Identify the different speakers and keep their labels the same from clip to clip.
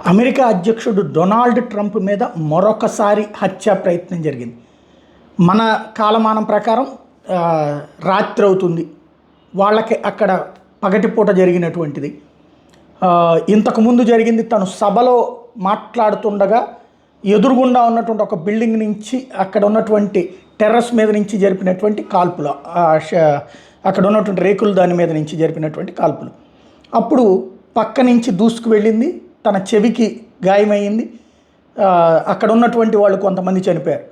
Speaker 1: America అధ్యక్షుడు Donald Trump మీద మరొకసారి హత్యా ప్రయత్నం జరిగింది. మన కాలమానం ప్రకారం రాత్రి అవుతుంది, వాళ్ళకి అక్కడ పగటిపూట జరిగినటువంటిది. ఇంతకుముందు జరిగింది తను సభలో మాట్లాడుతుండగా ఎదురుగుండా ఉన్నటువంటి ఒక బిల్డింగ్ నుంచి అక్కడ ఉన్నటువంటి టెర్రస్ మీద నుంచి జరిపినటువంటి కాల్పులు, అక్కడ ఉన్నటువంటి రేకులు దాని మీద నుంచి జరిపినటువంటి కాల్పులు. అప్పుడు పక్క నుంచి దూసుకు వెళ్ళింది, తన చెవికి గాయమైంది. అక్కడ ఉన్నటువంటి వాళ్ళు కొంతమంది చనిపోయారు.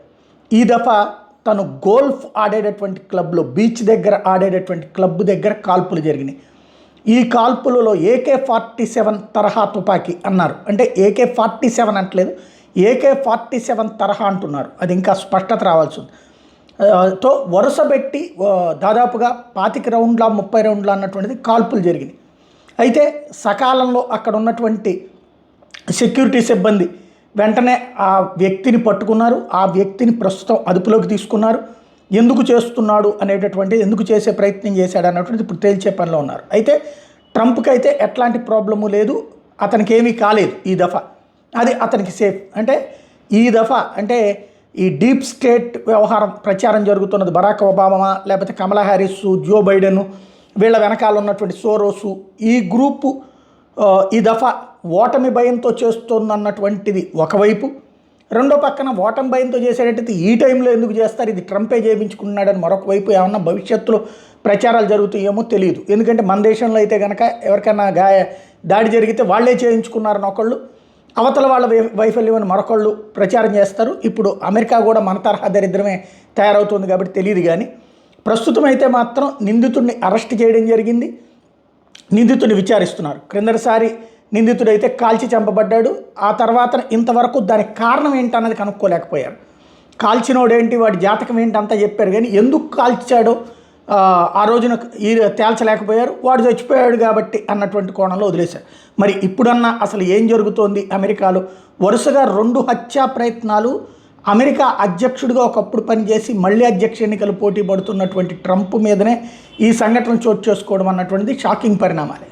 Speaker 1: ఈ దఫా తను గోల్ఫ్ ఆడేటటువంటి క్లబ్లో, బీచ్ దగ్గర ఆడేటటువంటి క్లబ్ దగ్గర కాల్పులు జరిగినాయి. ఈ కాల్పులలో AK-47 తరహా తుపాకీ అన్నారు. అంటే AK-47 అంటలేదు, AK-47 తరహా అంటున్నారు. అది ఇంకా స్పష్టత రావాల్సి ఉంది. తో వరుసపెట్టి దాదాపుగా 25 రౌండ్ల 30 రౌండ్ల అన్నటువంటిది కాల్పులు జరిగినాయి. అయితే సకాలంలో అక్కడ ఉన్నటువంటి సెక్యూరిటీ సిబ్బంది వెంటనే ఆ వ్యక్తిని పట్టుకున్నారు. ఆ వ్యక్తిని ప్రస్తుతం అదుపులోకి తీసుకున్నారు. ఎందుకు చేస్తున్నాడు అనేటటువంటి, ఎందుకు చేసే ప్రయత్నం చేశాడు అన్నటువంటిది ఇప్పుడు తేల్చే పనిలో ఉన్నారు. అయితే ట్రంప్కి అయితే ఎట్లాంటి ప్రాబ్లము లేదు, అతనికి ఏమీ కాలేదు ఈ దఫా. అది అతనికి సేఫ్. అంటే ఈ దఫా అంటే ఈ డీప్ స్టేట్ వ్యవహారం ప్రచారం జరుగుతున్నది. బరాక్ ఒబామా, లేకపోతే కమలా హ్యారిస్, జో బైడెన్, వీళ్ళ వెనకాల ఉన్నటువంటి సోరోసు, ఈ గ్రూపు ఈ దఫా ఓటమి భయంతో చేస్తుందన్నటువంటిది ఒకవైపు. రెండో పక్కన ఓటమి భయంతో చేసేటట్టయితే ఈ టైంలో ఎందుకు చేస్తారు, ఇది ట్రంపే చేయించుకున్నాడని మరొక వైపు ఏమన్నా భవిష్యత్తులో ప్రచారాలు జరుగుతాయేమో తెలియదు. ఎందుకంటే మన దేశంలో అయితే కనుక ఎవరికైనా దాడి జరిగితే వాళ్ళే చేయించుకున్నారని ఒకళ్ళు, అవతల వాళ్ళ వైఫల్యం అని మరొకళ్ళు ప్రచారం చేస్తారు. ఇప్పుడు అమెరికా కూడా మన తరహా దరిద్రమే తయారవుతుంది కాబట్టి తెలియదు. కానీ ప్రస్తుతం అయితే మాత్రం నిందితుడిని అరెస్ట్ చేయడం జరిగింది. నిందితుడిని విచారిస్తున్నారు. క్రిందటిసారి నిందితుడైతే కాల్చి చంపబడ్డాడు. ఆ తర్వాత ఇంతవరకు దానికి కారణం ఏంటన్నది కనుక్కోలేకపోయారు. కాల్చినోడేంటి, వాడి జాతకం ఏంటి అంతా చెప్పారు, కానీ ఎందుకు కాల్చాడో ఆ రోజున తేల్చలేకపోయారు. వాడు చచ్చిపోయాడు కాబట్టి అన్నటువంటి కోణంలో వదిలేశారు. మరి ఇప్పుడన్నా అసలు ఏం జరుగుతోంది అమెరికాలో? వరుసగా 2 హత్యా ప్రయత్నాలు. అమెరికా అధ్యక్షుడిగా ఒకప్పుడు పనిచేసి మళ్ళీ అధ్యక్ష ఎన్నికలు పోటీ పడుతున్నటువంటి ట్రంప్ మీదనే ఈ సంఘటన చోటు చేసుకోవడం అన్నటువంటిది షాకింగ్ పరిణామాలే.